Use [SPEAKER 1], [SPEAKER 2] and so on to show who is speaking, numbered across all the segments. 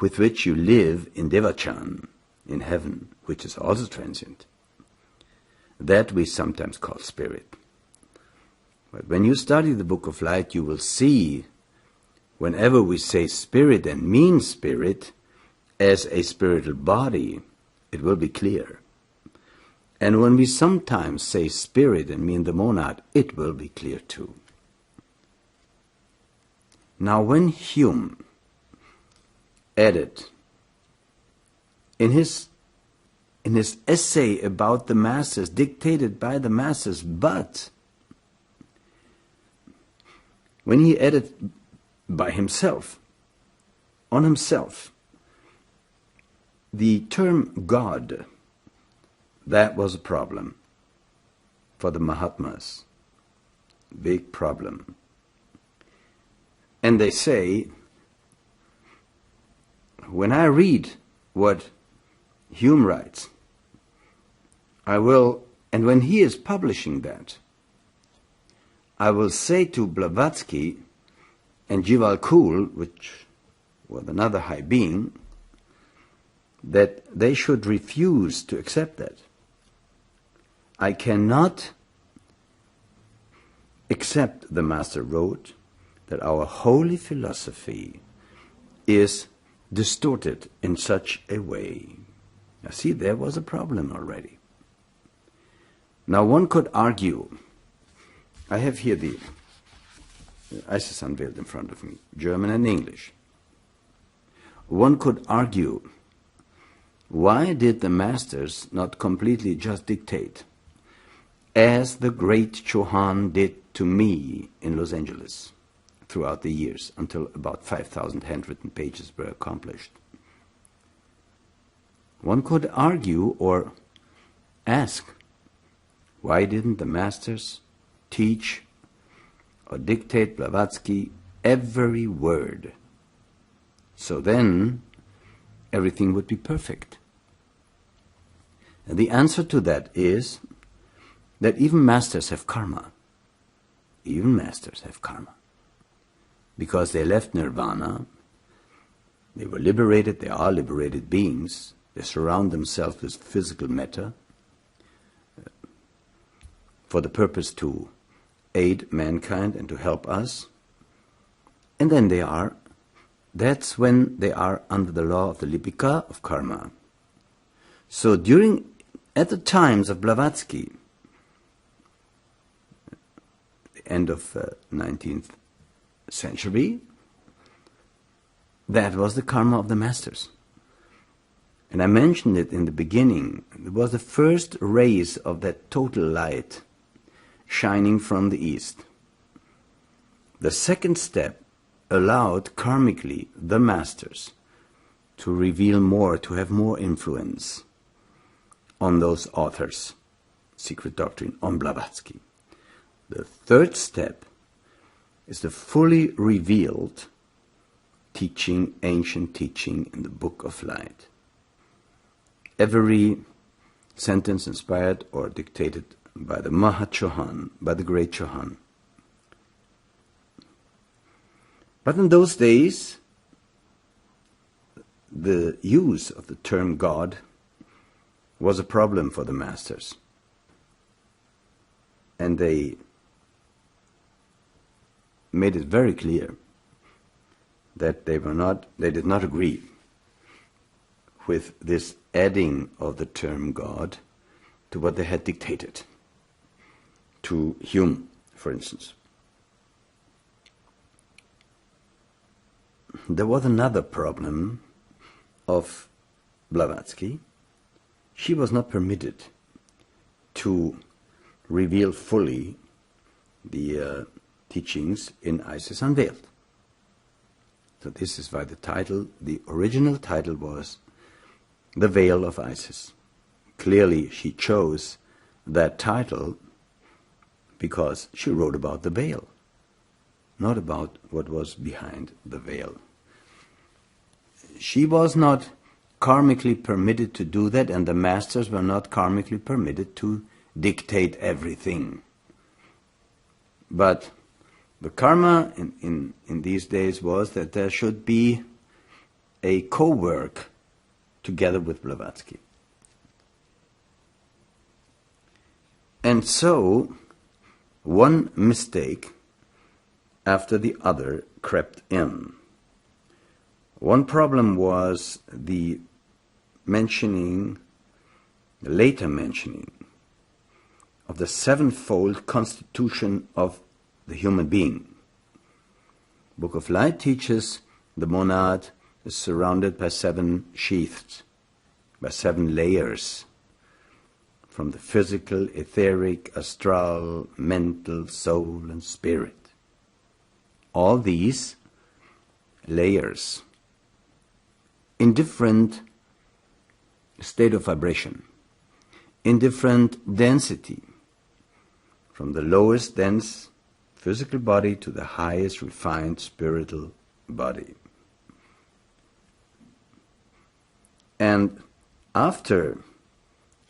[SPEAKER 1] with which you live in Devachan, in heaven, which is also transient, that we sometimes call spirit. But when you study the Book of Light, you will see, whenever we say spirit and mean spirit as a spiritual body, it will be clear. And when we sometimes say spirit and mean the monad, it will be clear too. Now when Hume added in his essay about the masses, dictated by the masses, but when he added by himself, on himself, the term God, that was a problem for the Mahatmas. Big problem. And they say, when I read what Hume writes, I will, and when he is publishing that, I will say to Blavatsky and Jival Kul, which was another high being, that they should refuse to accept that. I cannot accept, the Master wrote, that our holy philosophy is distorted in such a way. Now see, there was a problem already. Now one could argue, I have here the Isis Unveiled in front of me, German and English. One could argue, why did the masters not completely just dictate, as the great Chauhan did to me in Los Angeles throughout the years, until about 5,000 handwritten pages were accomplished? One could argue or ask, why didn't the masters teach or dictate Blavatsky every word? So then everything would be perfect. And the answer to that is that even masters have karma. Even masters have karma. Because they left nirvana, they were liberated, they are liberated beings, they surround themselves with physical matter for the purpose to aid mankind and to help us. And then that's when they are under the law of the Lipika of karma. So at the times of Blavatsky, the end of 19th century, that was the karma of the masters. And I mentioned it in the beginning. It was the first rays of that total light shining from the east. The second step allowed karmically the masters to reveal more, to have more influence on those authors, secret doctrine, on Blavatsky. The third step is the fully revealed teaching, ancient teaching in the Book of Light. Every sentence inspired or dictated by the Mahat Chauhan, by the great Chauhan. But in those days, the use of the term God was a problem for the masters. And they made it very clear that they did not agree with this adding of the term God to what they had dictated, to Hume, for instance. There was another problem of Blavatsky. She was not permitted to reveal fully the teachings in Isis Unveiled. So this is why the original title was The Veil of Isis. Clearly she chose that title because she wrote about the veil, not about what was behind the veil. She was not karmically permitted to do that, and the masters were not karmically permitted to dictate everything. But the karma in these days was that there should be a co-work together with Blavatsky. And so, one mistake after the other crept in. One problem was the later mentioning of the sevenfold constitution of the human being. Book of Light teaches the monad is surrounded by 7 sheaths, by 7 layers, from the physical, etheric, astral, mental, soul, and spirit. All these layers in different state of vibration, in different density, from the lowest dense physical body to the highest refined spiritual body. And after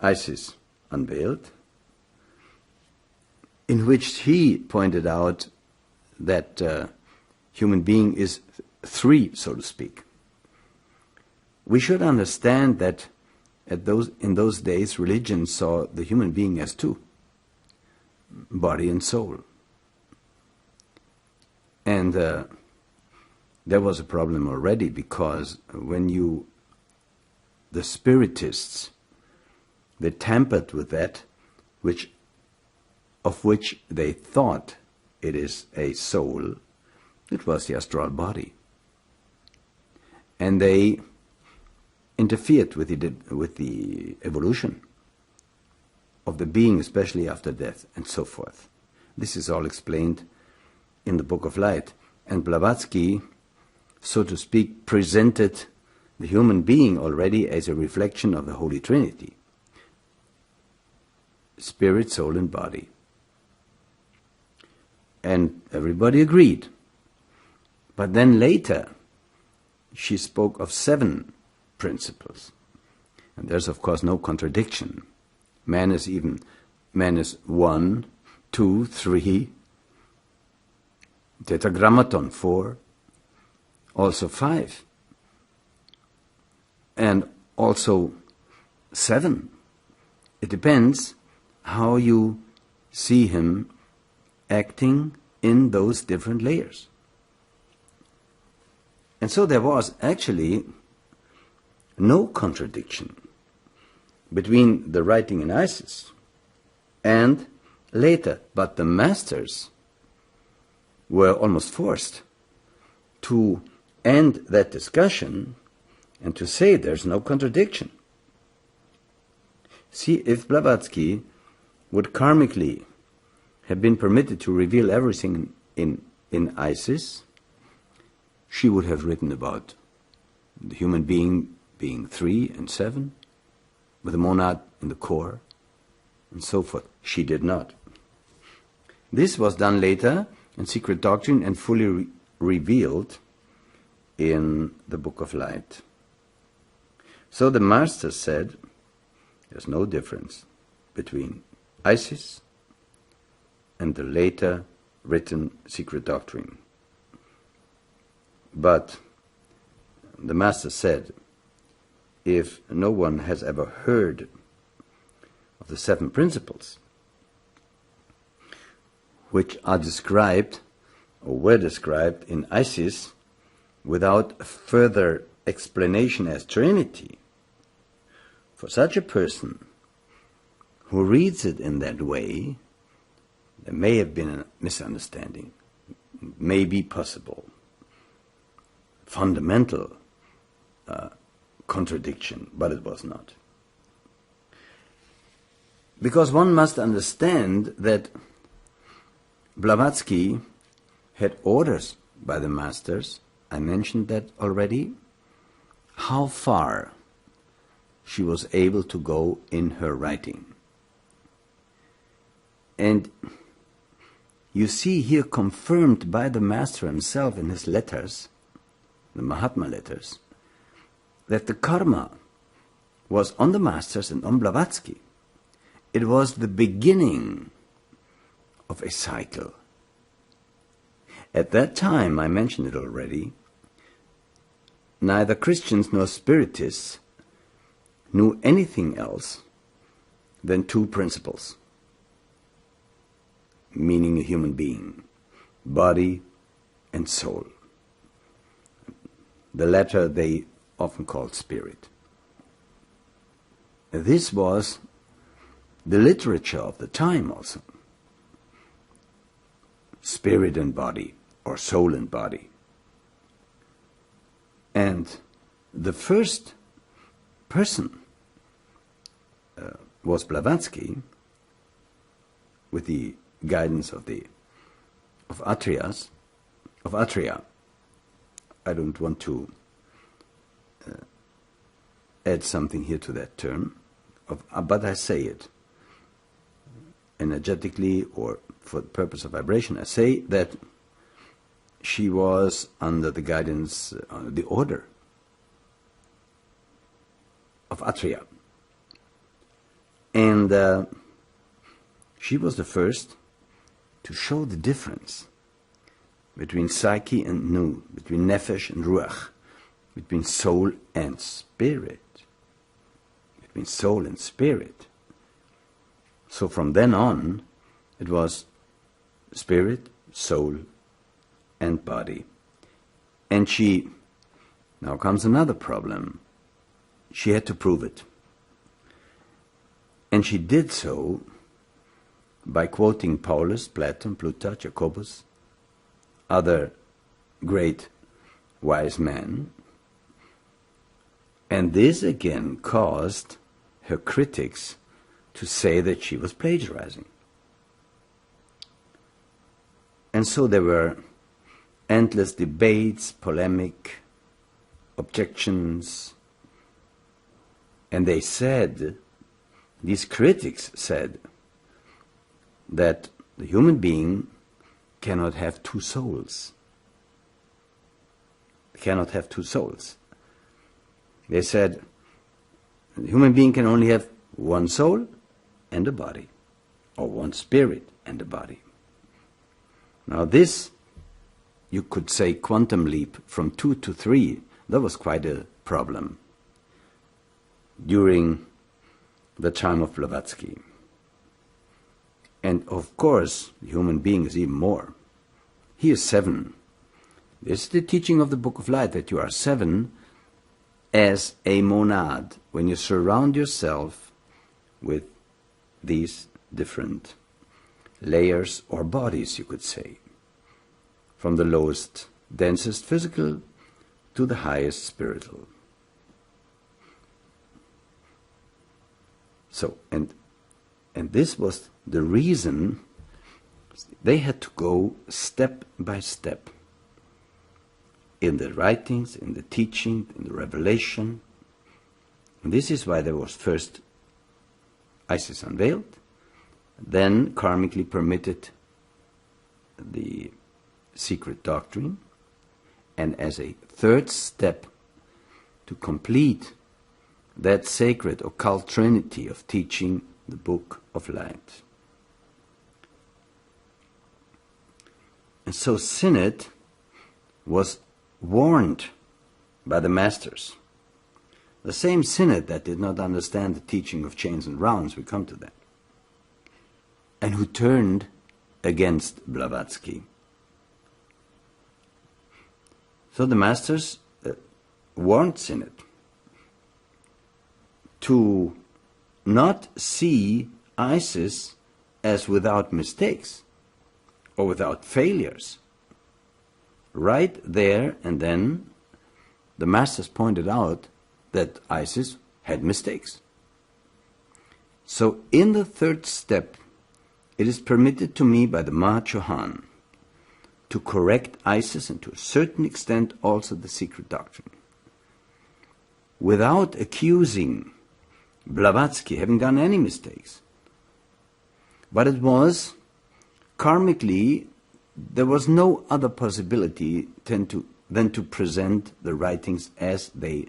[SPEAKER 1] Isis unveiled, in which he pointed out that human being is 3, so to speak, we should understand that in those days religion saw the human being as 2, body and soul. And there was a problem already, because when the spiritists, they tampered with that of which they thought it is a soul. It was the astral body. And they interfered with the evolution of the being, especially after death, and so forth. This is all explained in the Book of Light. And Blavatsky, so to speak, presented the human being already as a reflection of the Holy Trinity: spirit, soul, and body. And everybody agreed. But then later, she spoke of 7 principles. And there's, of course, no contradiction. Man is 1, 2, 3, tetragrammaton 4, also 5, and also 7. It depends how you see him acting in those different layers. And so there was actually no contradiction between the writing in Isis and later, but the masters were almost forced to end that discussion and to say there's no contradiction. See, if Blavatsky would karmically have been permitted to reveal everything in Isis, she would have written about the human being being 3 and 7, with the monad in the core, and so forth. She did not. This was done later in Secret Doctrine and fully revealed in the Book of Light. So the Master said there's no difference between Isis and the later written Secret Doctrine. But the Master said, if no one has ever heard of the 7 principles, which are described or were described in Isis without further explanation as Trinity, for such a person who reads it in that way, there may have been a misunderstanding, may be possible, fundamental contradiction, but it was not. Because one must understand that Blavatsky had orders by the masters, I mentioned that already, how far she was able to go in her writing. And you see here confirmed by the master himself in his letters, the Mahatma letters, that the karma was on the masters and on Blavatsky. It was the beginning of a cycle. At that time, I mentioned it already, neither Christians nor Spiritists knew anything else than two principles, meaning a human being, body and soul. The latter they often called spirit. This was the literature of the time also. Spirit and body, or soul and body. And the first person was Blavatsky, with the guidance of Atria. I don't want to add something here to that term, but I say it energetically or for the purpose of vibration. I say that she was under the guidance, the order of Atria. And she was the first to show the difference between psyche and nu, between nefesh and ruach, between soul and spirit. Between soul and spirit. So from then on, it was spirit, soul, and body. And now comes another problem. She had to prove it. And she did so by quoting Paulus, Plato, Plutarch, Jacobus, other great wise men. And this again caused her critics to say that she was plagiarizing. And so there were endless debates, polemic, objections, and they said, these critics said, that the human being cannot have two souls. Cannot have two souls. They said, the human being can only have one soul and a body, or one spirit and a body. Now this, you could say quantum leap from 2 to 3, that was quite a problem during the time of Blavatsky. And of course, the human being is even more. He is 7. This is the teaching of the Book of Light, that you are 7 as a monad, when you surround yourself with these different layers or bodies, you could say, from the lowest, densest physical to the highest spiritual. So, and this was the reason they had to go step by step in the writings, in the teaching, in the revelation. And this is why there was first Isis unveiled, then karmically permitted the secret doctrine, and as a third step to complete that sacred occult trinity of teaching, the Book of Light. And so Synod was warned by the masters. The same Synod that did not understand the teaching of chains and rounds, we come to that, and who turned against Blavatsky. So the masters warned Synod to not see Isis as without mistakes or without failures. Right there and then, the masters pointed out that Isis had mistakes. So in the third step, it is permitted to me by the Mahachohan to correct Isis and to a certain extent also the secret doctrine, without accusing Blavatsky having done any mistakes. But it was, karmically, there was no other possibility than to present the writings as they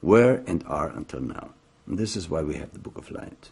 [SPEAKER 1] were and are until now. And this is why we have the Book of Light.